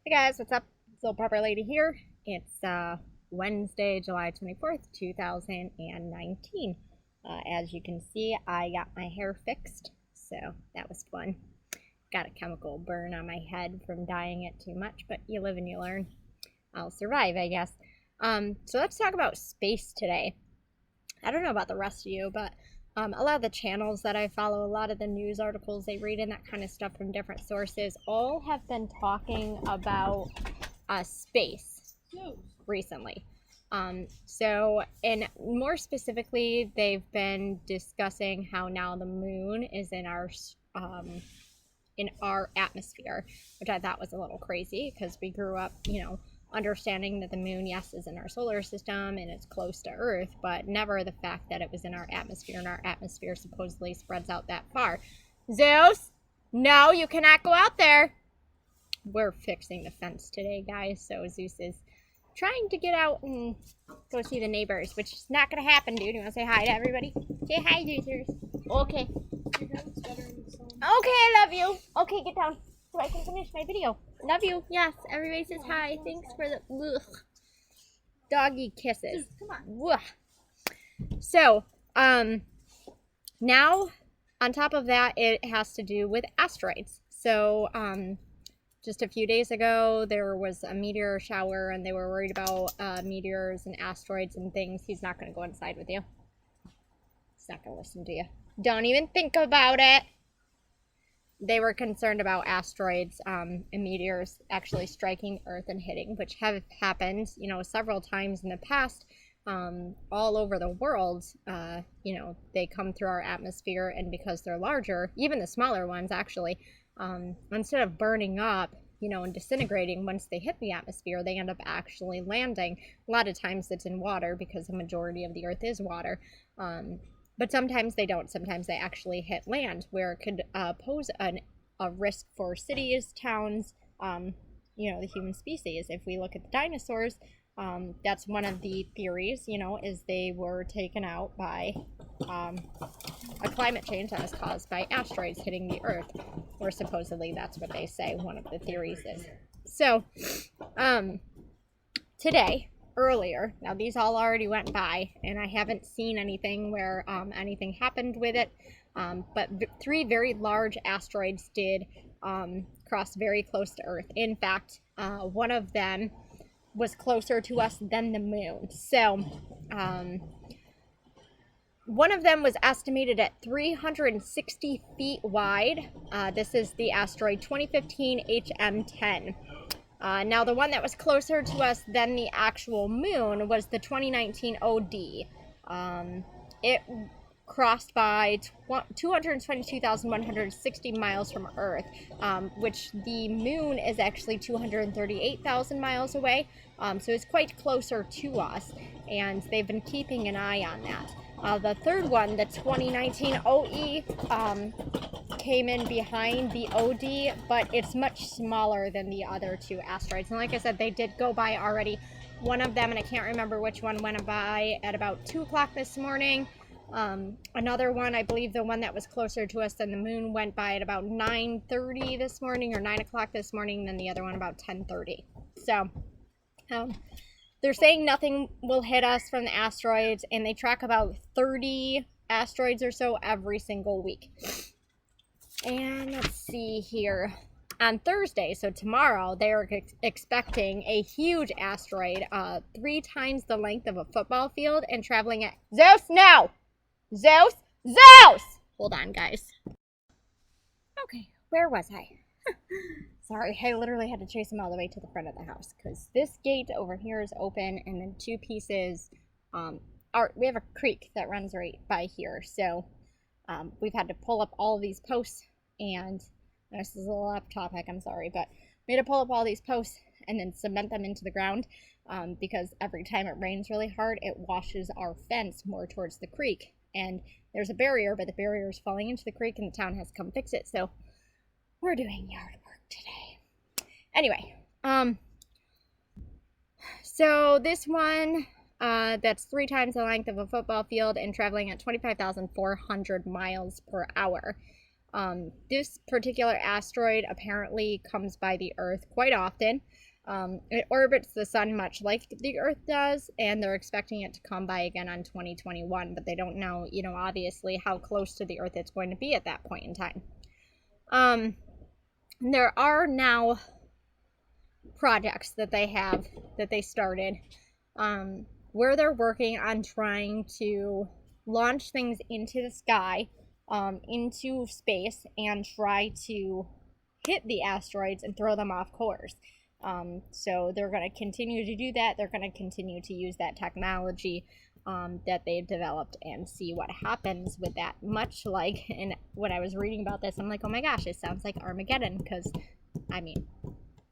Hey guys, what's up? Little Pepper Lady here. It's Wednesday, July 24th, 2019. As you can see, I got my hair fixed, so that was fun. Got a chemical burn on my head from dyeing it too much, but you live and you learn. I'll survive, I guess. So let's talk about space today. I don't know about the rest of you, but a lot of the channels that I follow, a lot of the news articles they read and that kind of stuff from different sources, all have been talking about space recently. And more specifically, they've been discussing how now the moon is in our atmosphere, which I thought was a little crazy because we grew up, understanding that the moon, yes, is in our solar system and it's close to Earth, but never the fact that it was in our atmosphere, and our atmosphere supposedly spreads out that far. Zeus, no, you cannot go out there. We're fixing the fence today, guys, so Zeus is trying to get out and go see the neighbors, which is not going to happen, dude. You want to say hi to everybody? Say hi, Zeusers. Okay. Okay, I love you. Okay, get down so I can finish my video. Love you. Yes, everybody says hi. Thanks for the doggy kisses. Come on. So, now on top of that, it has to do with asteroids. So, just a few days ago, there was a meteor shower, and they were worried about meteors and asteroids and things. He's not going to go inside with you. He's not going to listen to you. Don't even think about it. They were concerned about asteroids and meteors actually striking Earth and hitting, which have happened, several times in the past, all over the world. They come through our atmosphere, and because they're larger, even the smaller ones actually, instead of burning up, and disintegrating once they hit the atmosphere, they end up actually landing. A lot of times it's in water because the majority of the Earth is water. But sometimes they don't. Sometimes they actually hit land, where it could pose a risk for cities, towns, the human species. If we look at the dinosaurs, that's one of the theories, is they were taken out by a climate change that was caused by asteroids hitting the Earth. Or supposedly that's what they say one of the theories is. So, today, earlier, now these all already went by, and I haven't seen anything where anything happened with it, but three very large asteroids did cross very close to Earth. In fact, one of them was closer to us than the moon. So, one of them was estimated at 360 feet wide. This is the asteroid 2015 HM10. Now, the one that was closer to us than the actual moon was the 2019 OD. It crossed by 222,160 miles from Earth, which the moon is actually 238,000 miles away. So it's quite closer to us, and they've been keeping an eye on that. The third one, the 2019 OE, came in behind the OD, but it's much smaller than the other two asteroids. And like I said, they did go by already. One of them, and I can't remember which one, went by at about 2 o'clock this morning. Another one, I believe the one that was closer to us than the moon, went by at about 9:30 this morning, or 9 o'clock this morning, and then the other one about 10:30. So, they're saying nothing will hit us from the asteroids, and they track about 30 asteroids or so every single week. And let's see here. On Thursday, so tomorrow, they are expecting a huge asteroid, 3 times the length of a football field, and traveling at... Zeus, no! Zeus! Zeus! Hold on, guys. Okay, where was I? Sorry, I literally had to chase him all the way to the front of the house, because this gate over here is open, and then 2 pieces, we have a creek that runs right by here, so we've had to pull up all of these posts, and this is a little off topic, I'm sorry, but we had to pull up all these posts and then cement them into the ground, because every time it rains really hard, it washes our fence more towards the creek, and there's a barrier, but the barrier is falling into the creek, and the town has to come fix it, so we're doing yard work today. Anyway, so this one, that's 3 times the length of a football field and traveling at 25,400 miles per hour. This particular asteroid apparently comes by the Earth quite often. It orbits the sun much like the Earth does, and they're expecting it to come by again on 2021, but they don't know, obviously how close to the Earth it's going to be at that point in time. There are now projects that they started, where they're working on trying to launch things into the sky, into space, and try to hit the asteroids and throw them off course. So they're going to continue to do that. They're going to continue to use that technology that they've developed and see what happens with that. Much like, and when I was reading about this, I'm like, oh my gosh, it sounds like Armageddon, because, I mean,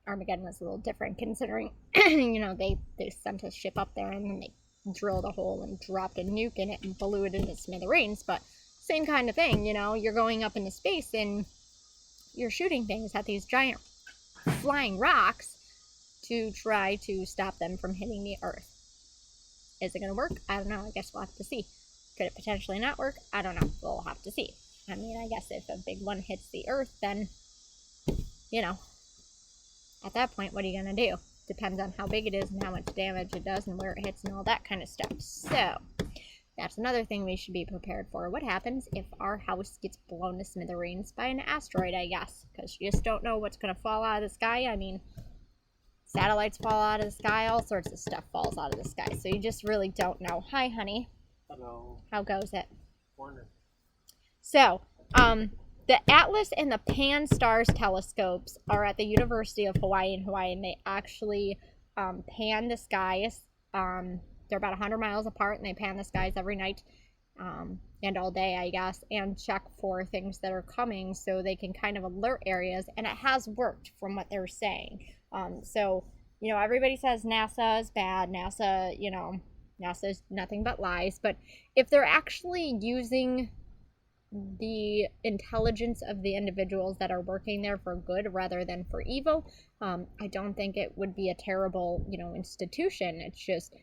Armageddon was a little different considering, they sent a ship up there and then they drilled a hole and dropped a nuke in it and blew it into smithereens, but same kind of thing, you're going up into space and you're shooting things at these giant flying rocks to try to stop them from hitting the Earth. Is it going to work? I don't know. I guess we'll have to see. Could it potentially not work? I don't know. We'll have to see. I mean, I guess if a big one hits the Earth, then, at that point, what are you going to do? Depends on how big it is and how much damage it does and where it hits and all that kind of stuff. So, that's another thing we should be prepared for. What happens if our house gets blown to smithereens by an asteroid, I guess? Because you just don't know what's going to fall out of the sky. I mean, satellites fall out of the sky, all sorts of stuff falls out of the sky. So you just really don't know. Hi, honey. Hello. How goes it? Morning. So, the Atlas and the Pan-STARRS telescopes are at the University of Hawaii in Hawaii, and they actually pan the skies. They're about 100 miles apart, and they pan the skies every night and all day, I guess, and check for things that are coming so they can kind of alert areas, and it has worked from what they're saying. So, everybody says NASA is bad, NASA's nothing but lies, but if they're actually using the intelligence of the individuals that are working there for good rather than for evil, I don't think it would be a terrible, institution. It's just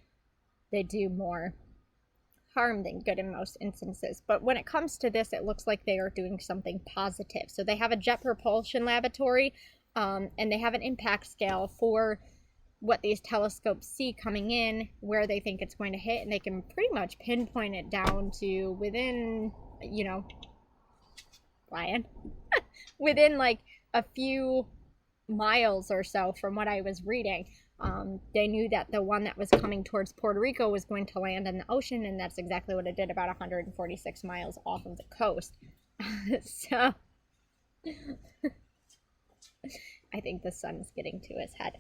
they do more harm than good in most instances. But when it comes to this, it looks like they are doing something positive. So they have a jet propulsion laboratory, and they have an impact scale for what these telescopes see coming in, where they think it's going to hit, and they can pretty much pinpoint it down to within, Ryan, within like a few miles or so from what I was reading. They knew that the one that was coming towards Puerto Rico was going to land in the ocean, and that's exactly what it did, about 146 miles off of the coast. So, I think the sun is getting to his head.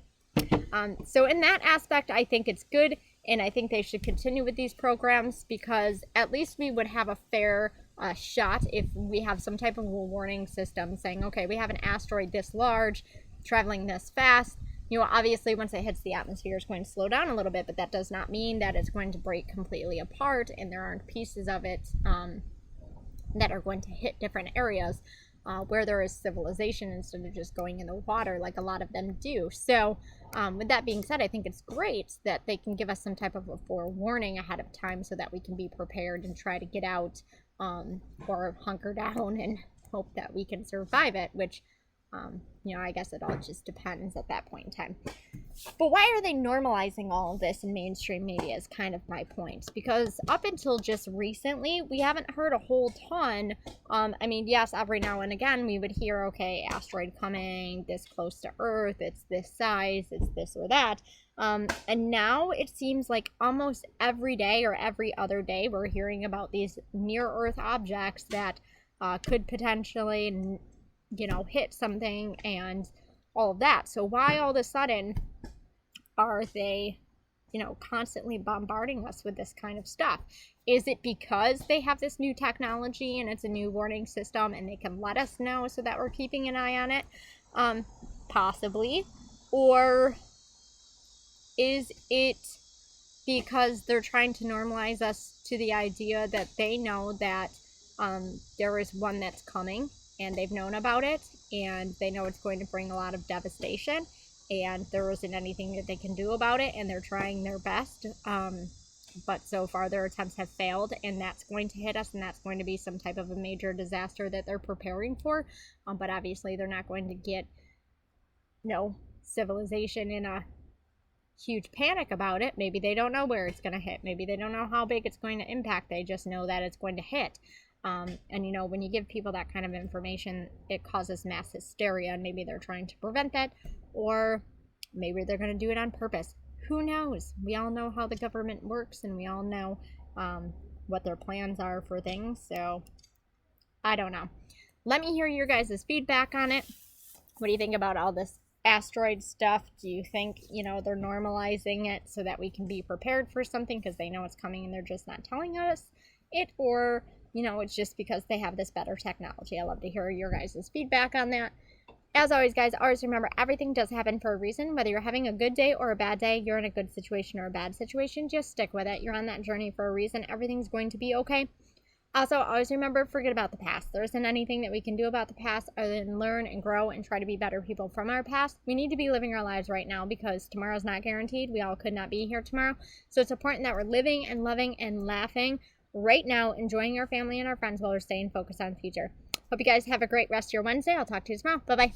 So in that aspect, I think it's good, and I think they should continue with these programs, because at least we would have a fair shot if we have some type of a warning system saying, okay, we have an asteroid this large, traveling this fast. Obviously once it hits the atmosphere, it's going to slow down a little bit, but that does not mean that it's going to break completely apart and there aren't pieces of it that are going to hit different areas where there is civilization, instead of just going in the water like a lot of them do. So with that being said, I think it's great that they can give us some type of a forewarning ahead of time so that we can be prepared and try to get out or hunker down and hope that we can survive it, which I guess it all just depends at that point in time. But why are they normalizing all of this in mainstream media is kind of my point. Because up until just recently, we haven't heard a whole ton. I mean, yes, every now and again we would hear, okay, asteroid coming this close to Earth, it's this size, it's this or that. And now it seems like almost every day or every other day we're hearing about these near-Earth objects that could potentially hit something and all of that. So why all of a sudden are they, constantly bombarding us with this kind of stuff? Is it because they have this new technology and it's a new warning system and they can let us know so that we're keeping an eye on it? Possibly. Or is it because they're trying to normalize us to the idea that they know that there is one that's coming, and they've known about it, and they know it's going to bring a lot of devastation, and there isn't anything that they can do about it, and they're trying their best But so far their attempts have failed, and that's going to hit us, and that's going to be some type of a major disaster that they're preparing for. But obviously they're not going to get civilization in a huge panic about it. Maybe they don't know where it's going to hit. Maybe they don't know how big it's going to impact. They just know that it's going to hit. And when you give people that kind of information, it causes mass hysteria, and maybe they're trying to prevent that, or maybe they're going to do it on purpose. Who knows? We all know how the government works, and we all know what their plans are for things. So I don't know. Let me hear your guys' feedback on it. What do you think about all this asteroid stuff? Do you think they're normalizing it so that we can be prepared for something because they know it's coming and they're just not telling us it, or it's just because they have this better technology? I love to hear your guys' feedback on that. As always, guys, always remember, everything does happen for a reason. Whether you're having a good day or a bad day, you're in a good situation or a bad situation, just stick with it. You're on that journey for a reason. Everything's going to be okay. Also, always remember, forget about the past. There isn't anything that we can do about the past other than learn and grow and try to be better people from our past. We need to be living our lives right now because tomorrow's not guaranteed. We all could not be here tomorrow. So it's important that we're living and loving and laughing right now, enjoying our family and our friends while we're staying focused on the future. Hope you guys have a great rest of your Wednesday. I'll talk to you tomorrow. Bye-bye.